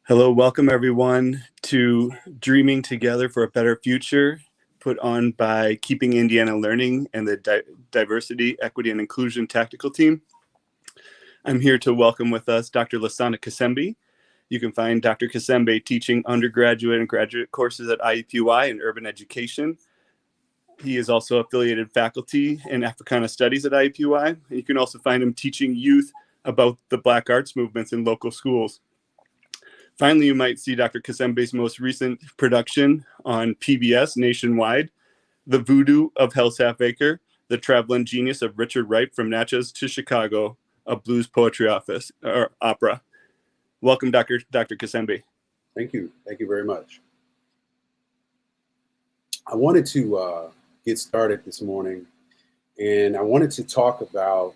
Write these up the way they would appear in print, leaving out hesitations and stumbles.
Hello, welcome everyone to Dreaming Together for a Better Future, put on by Keeping Indiana Learning and the Diversity, Equity, and Inclusion Tactical Team. I'm here to welcome with us Dr. Lasana Kazembe. You can find Dr. Kazembe teaching undergraduate and graduate courses at IUPUI in urban education. He is also affiliated faculty in Africana Studies at IUPUI. You can also find him teaching youth about the Black arts movements in local schools. Finally, you might see Dr. Kazembe's most recent production on PBS nationwide, The Voodoo of Hell's Half Acre, The Traveling Genius of Richard Wright from Natchez to Chicago, a blues poetry opera. Welcome, Dr. Kazembe. Thank you. Thank you very much. I wanted to get started this morning, and I wanted to talk about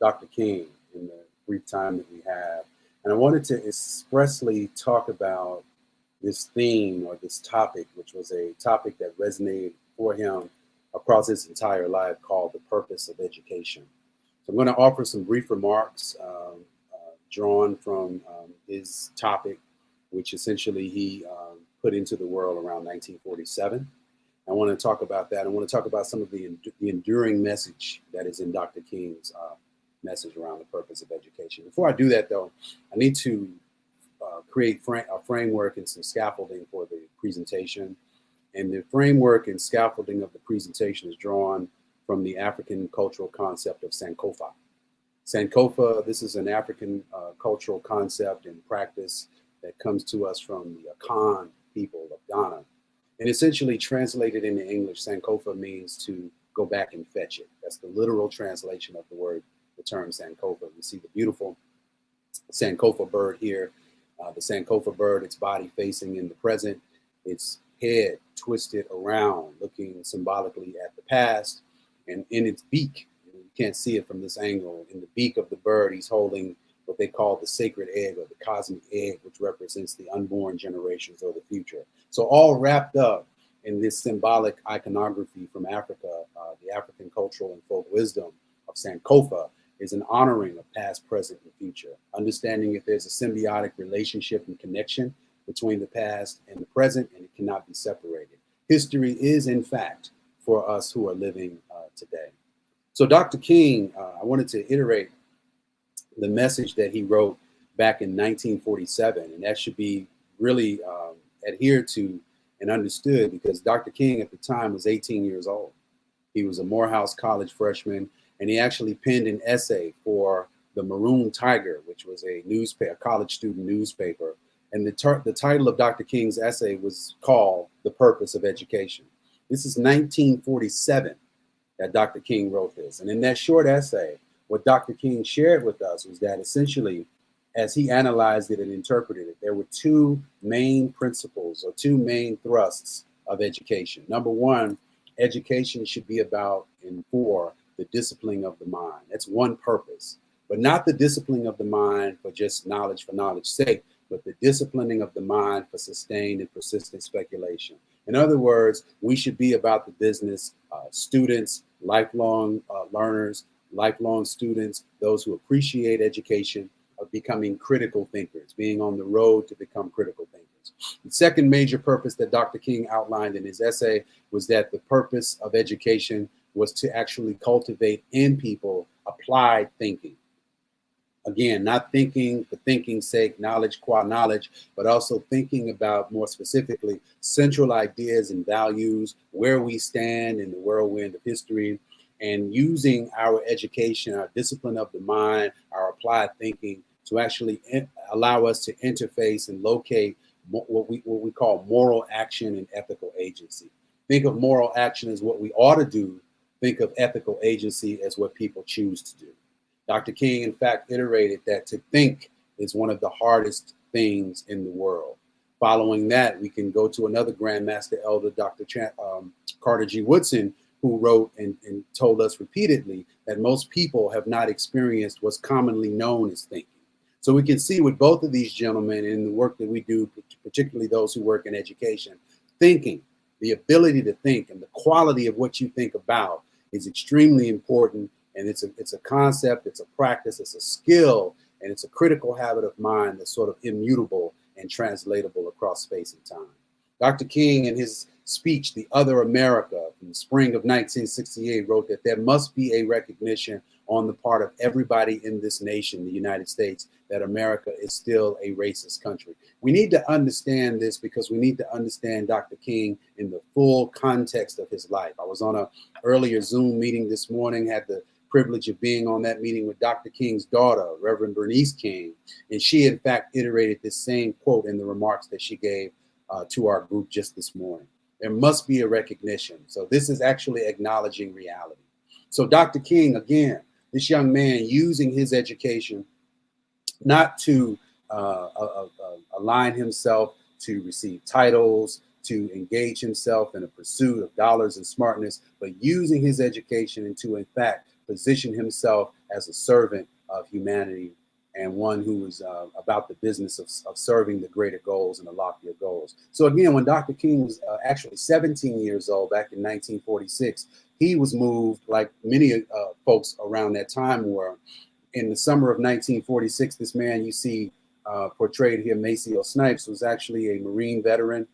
Dr. King in the brief time that we have. And I wanted to expressly talk about this theme or this topic, which was a topic that resonated for him across his entire life, called the purpose of education. So I'm going to offer some brief remarks drawn from his topic, which essentially he put into the world around 1947. I want to talk about that. I want to talk about some of the enduring message that is in Dr. King's message around the purpose of education. Before I do that, though, I need to create a framework and some scaffolding for the presentation. And the framework and scaffolding of the presentation is drawn from the African cultural concept of Sankofa. Sankofa, this is an African cultural concept and practice that comes to us from the Akan people of Ghana. And essentially translated into English, Sankofa means to go back and fetch it. That's the literal translation of the term Sankofa. We see the beautiful Sankofa bird here. The Sankofa bird, its body facing in the present, its head twisted around, looking symbolically at the past, and in its beak, you can't see it from this angle, in the beak of the bird, he's holding what they call the sacred egg or the cosmic egg, which represents the unborn generations or the future. So all wrapped up in this symbolic iconography from Africa, the African cultural and folk wisdom of Sankofa is an honoring of past, present, and future, understanding that there's a symbiotic relationship and connection between the past and the present, and it cannot be separated. History is, in fact, for us who are living today. So Dr. King, I wanted to iterate the message that he wrote back in 1947, and that should be really adhered to and understood, because Dr. King at the time was 18 years old. He was a Morehouse College freshman, and he actually penned an essay for the Maroon Tiger, which was a college student newspaper. And the title of Dr. King's essay was called The Purpose of Education. This is 1947 that Dr. King wrote this. And in that short essay, what Dr. King shared with us was that essentially, as he analyzed it and interpreted it, there were two main principles or two main thrusts of education. Number one, education should be about and for the disciplining of the mind. That's one purpose, but not the disciplining of the mind for just knowledge for knowledge's sake, but the disciplining of the mind for sustained and persistent speculation. In other words, we should be about the business, students, lifelong learners, lifelong students, those who appreciate education, of becoming critical thinkers, being on the road to become critical thinkers. The second major purpose that Dr. King outlined in his essay was that the purpose of education was to actually cultivate in people applied thinking. Again, not thinking for thinking's sake, knowledge qua knowledge, but also thinking about, more specifically, central ideas and values, where we stand in the whirlwind of history, and using our education, our discipline of the mind, our applied thinking to actually allow us to interface and locate what we call moral action and ethical agency. Think of moral action as what we ought to do. Think of ethical agency as what people choose to do. Dr. King, in fact, iterated that to think is one of the hardest things in the world. Following that, we can go to another Grandmaster Elder, Dr. Carter G. Woodson, who wrote and told us repeatedly that most people have not experienced what's commonly known as thinking. So we can see with both of these gentlemen in the work that we do, particularly those who work in education, thinking, the ability to think and the quality of what you think about is extremely important. And it's a concept, it's a practice, it's a skill, and it's a critical habit of mind that's sort of immutable and translatable across space and time. Dr. King, in his speech, The Other America, in the spring of 1968, wrote that there must be a recognition on the part of everybody in this nation, the United States, that America is still a racist country. We need to understand this because we need to understand Dr. King in the full context of his life. I was on an earlier Zoom meeting this morning, had the privilege of being on that meeting with Dr. King's daughter, Reverend Bernice King, and she, in fact, iterated this same quote in the remarks that she gave to our group just this morning. There must be a recognition. So this is actually acknowledging reality. So Dr. King, again, this young man using his education not to align himself to receive titles, to engage himself in a pursuit of dollars and smartness, but using his education and to, in fact, position himself as a servant of humanity and one who is about the business of serving the greater goals and the loftier goals. So again, when Dr. King was actually 17 years old back in 1946, he was moved, like many folks around that time were. In the summer of 1946, this man you see portrayed here, Maceo Snipes, was actually a Marine veteran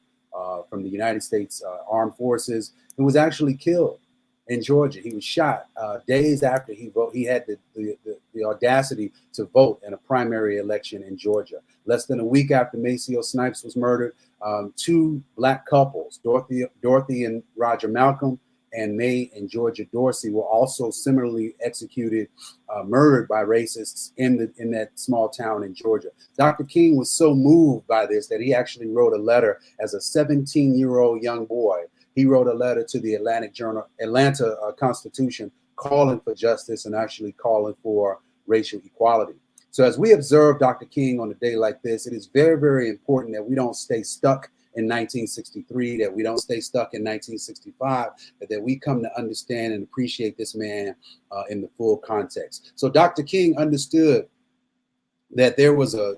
from the United States Armed Forces, who was actually killed in Georgia. He was shot days after he had the audacity to vote in a primary election in Georgia. Less than a week after Maceo Snipes was murdered, two Black couples, Dorothy and Roger Malcolm, and May and Georgia Dorsey, were also similarly executed, murdered by racists in that small town in Georgia. Dr. King was so moved by this that he actually wrote a letter as a 17-year-old young boy. He wrote a letter to the Atlanta Constitution, calling for justice and actually calling for racial equality. So as we observe Dr. King on a day like this, it is very, very important that we don't stay stuck in 1963, that we don't stay stuck in 1965, but that we come to understand and appreciate this man in the full context. So Dr. King understood that there was a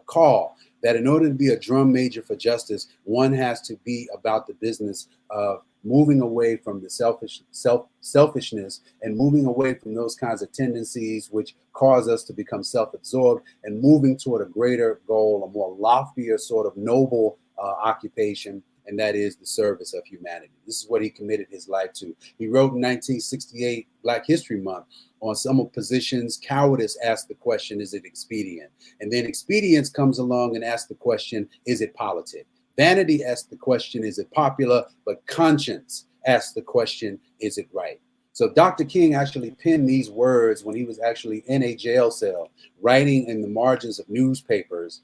call that in order to be a drum major for justice, one has to be about the business of moving away from the selfishness and moving away from those kinds of tendencies which cause us to become self-absorbed and moving toward a greater goal, a more loftier sort of noble occupation, and that is the service of humanity. This is what he committed his life to. He wrote in 1968, Black History Month, on some positions, cowardice asked the question, is it expedient? And then expedience comes along and asks the question, is it politic? Vanity asks the question, is it popular? But conscience asks the question, is it right? So Dr. King actually penned these words when he was actually in a jail cell, writing in the margins of newspapers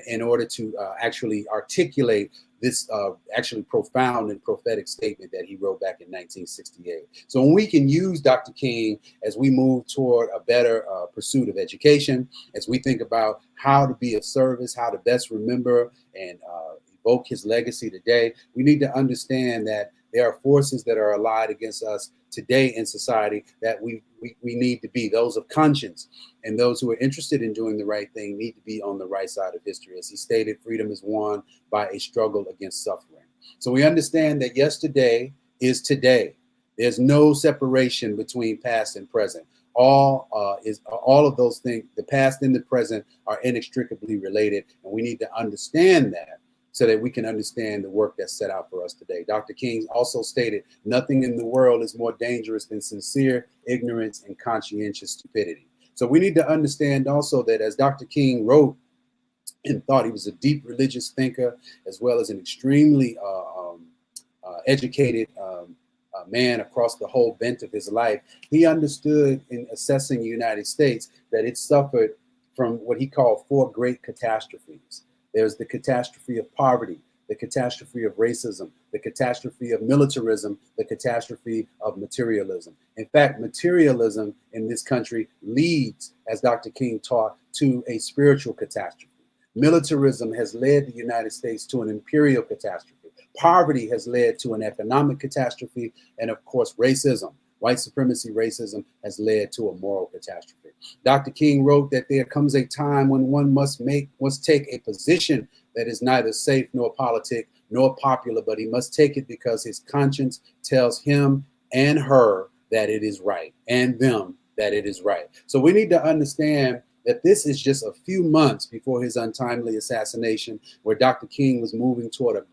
in order to actually articulate this actually profound and prophetic statement that he wrote back in 1968. So when we can use Dr. King as we move toward a better pursuit of education, as we think about how to be of service, how to best remember and evoke his legacy today, we need to understand that there are forces that are allied against us today in society that we need to be. Those of conscience and those who are interested in doing the right thing need to be on the right side of history. As he stated, freedom is won by a struggle against suffering. So we understand that yesterday is today. There's no separation between past and present. All of those things, the past and the present, are inextricably related, and we need to understand that, so that we can understand the work that's set out for us today. Dr. King also stated, nothing in the world is more dangerous than sincere ignorance and conscientious stupidity. So we need to understand also that as Dr. King wrote and thought, he was a deep religious thinker, as well as an extremely educated man across the whole bent of his life. He understood in assessing the United States that it suffered from what he called 4 great catastrophes. There's the catastrophe of poverty, the catastrophe of racism, the catastrophe of militarism, the catastrophe of materialism. In fact, materialism in this country leads, as Dr. King taught, to a spiritual catastrophe. Militarism has led the United States to an imperial catastrophe. Poverty has led to an economic catastrophe. And of course, racism, white supremacy racism, has led to a moral catastrophe. Dr. King wrote that there comes a time when one must take a position that is neither safe nor politic nor popular, but he must take it because his conscience tells him and her that it is right, and them that it is right. So we need to understand that this is just a few months before his untimely assassination, where Dr. King was moving toward a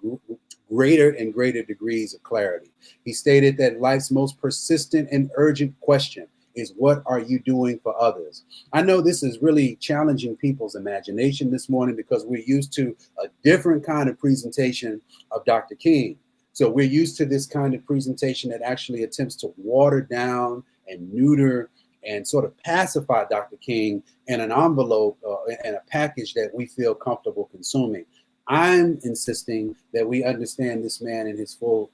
greater and greater degrees of clarity. He stated that life's most persistent and urgent question is, what are you doing for others? I know this is really challenging people's imagination this morning because we're used to a different kind of presentation of Dr. King. So we're used to this kind of presentation that actually attempts to water down and neuter and sort of pacify Dr. King in an envelope and a package that we feel comfortable consuming. I'm insisting that we understand this man in his full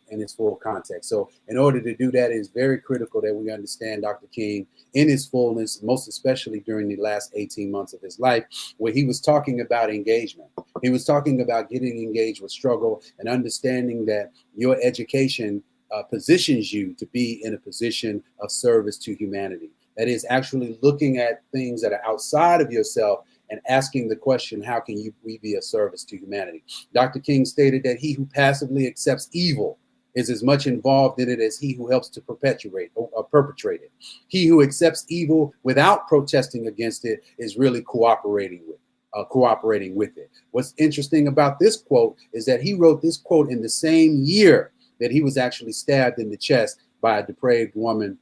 context. So in order to do that, it is very critical that we understand Dr. King in his fullness, most especially during the last 18 months of his life, where he was talking about engagement. He was talking about getting engaged with struggle and understanding that your education positions you to be in a position of service to humanity. That is actually looking at things that are outside of yourself and asking the question, how can we be a service to humanity? Dr. King stated that he who passively accepts evil is as much involved in it as he who helps to perpetrate it. He who accepts evil without protesting against it is really cooperating with it. What's interesting about this quote is that he wrote this quote in the same year that he was actually stabbed in the chest by a depraved woman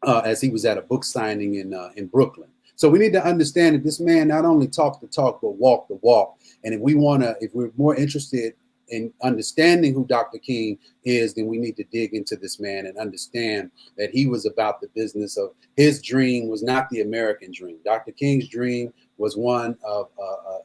as he was at a book signing in Brooklyn. So we need to understand that this man not only talked the talk, but walked the walk. And if we're more interested in understanding who Dr. King is, then we need to dig into this man and understand that he was about the business of his dream was not the American dream. Dr. King's dream was one of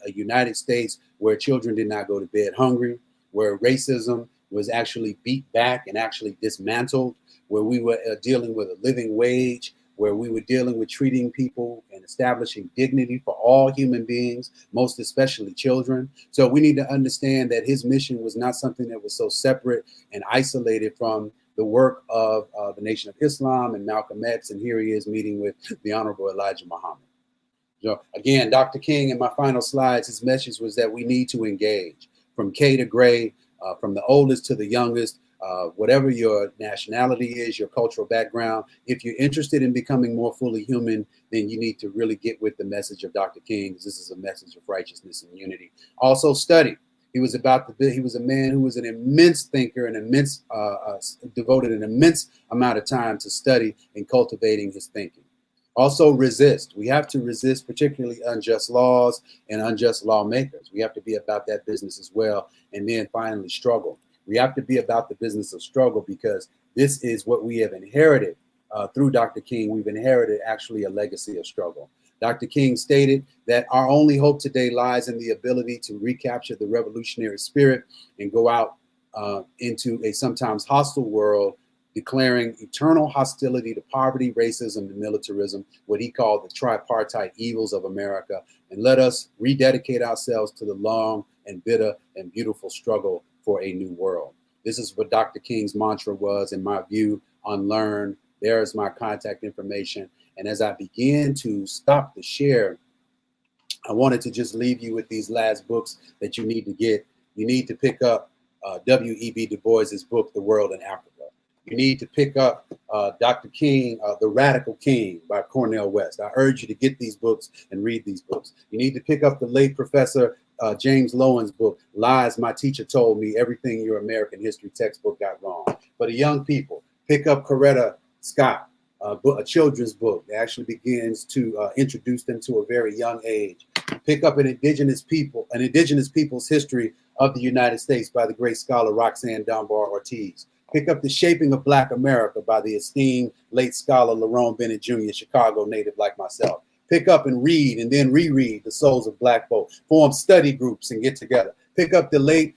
a United States where children did not go to bed hungry, where racism was actually beat back and actually dismantled, where we were dealing with a living wage, where we were dealing with treating people and establishing dignity for all human beings, most especially children. So we need to understand that his mission was not something that was so separate and isolated from the work of the Nation of Islam and Malcolm X. And here he is meeting with the Honorable Elijah Muhammad. So again, Dr. King, in my final slides, his message was that we need to engage from K to Gray, from the oldest to the youngest, whatever your nationality is, your cultural background. If you're interested in becoming more fully human, then you need to really get with the message of Dr. King. This is a message of righteousness and unity. Also study. He was a man who was an immense thinker and devoted an immense amount of time to study and cultivating his thinking. Also resist. We have to resist particularly unjust laws and unjust lawmakers. We have to be about that business as well. And then finally struggle. We have to be about the business of struggle because this is what we have inherited through Dr. King. We've inherited actually a legacy of struggle. Dr. King stated that our only hope today lies in the ability to recapture the revolutionary spirit and go out into a sometimes hostile world, declaring eternal hostility to poverty, racism, and militarism, what he called the tripartite evils of America. And let us rededicate ourselves to the long and bitter and beautiful struggle for a new world. This is what Dr. King's mantra was, in my view, unlearn. There is my contact information. And as I begin to stop the share, I wanted to just leave you with these last books that you need to get. You need to pick up W.E.B. Du Bois's book, The World in Africa. You need to pick up Dr. King, The Radical King by Cornel West. I urge you to get these books and read these books. You need to pick up the late Professor James Lowen's book, Lies My Teacher Told Me, Everything Your American History Textbook Got Wrong. For the young people, pick up Coretta Scott, a children's book that actually begins to introduce them to a very young age. Pick up an indigenous people's history of the United States by the great scholar Roxanne Dunbar Ortiz. Pick up The Shaping of Black America by the esteemed late scholar Lerone Bennett Jr., Chicago native like myself. Pick up and read and then reread The Souls of Black Folk. Form study groups and get together. Pick up the late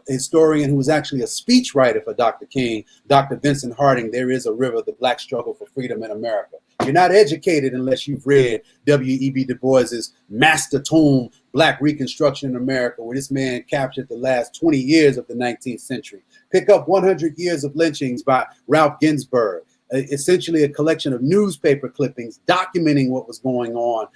historian who was actually a speechwriter for Dr. King, Dr. Vincent Harding, There Is a River, The Black Struggle for Freedom in America. You're not educated unless you've read W.E.B. Du Bois's master tome, Black Reconstruction in America, where this man captured the last 20 years of the 19th century. Pick up 100 Years of Lynchings by Ralph Ginsberg, essentially a collection of newspaper clippings documenting what was going on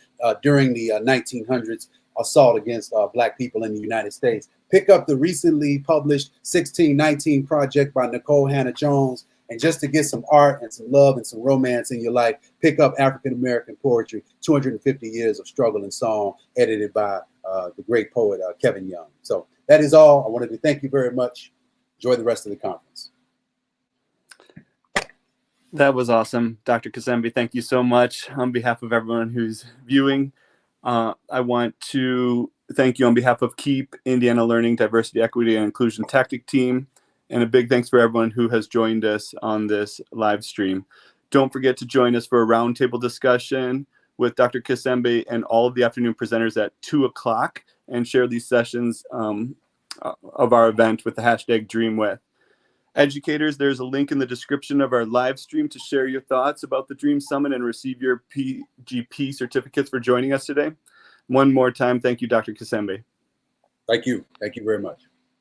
during the 1900s assault against Black people in the United States. Pick up the recently published 1619 Project by Nicole Hannah Jones, And just to get some art and some love and some romance in your life, pick up African American Poetry, 250 Years of Struggle and Song, edited by the great poet Kevin Young. So that is all. I wanted to thank you very much. Enjoy the rest of the conference. That was awesome, Dr. Kazembe. Thank you so much. On behalf of everyone who's viewing, I want to thank you on behalf of KEEP, Indiana Learning, Diversity, Equity, and Inclusion Tactic Team, and a big thanks for everyone who has joined us on this live stream. Don't forget to join us for a roundtable discussion with Dr. Kazembe and all of the afternoon presenters at 2 o'clock, and share these sessions of our event with the hashtag DreamWith. Educators, there's a link in the description of our live stream to share your thoughts about the Dream Summit and receive your PGP certificates for joining us today. One more time, thank you, Dr. Kazembe. Thank you. Thank you very much.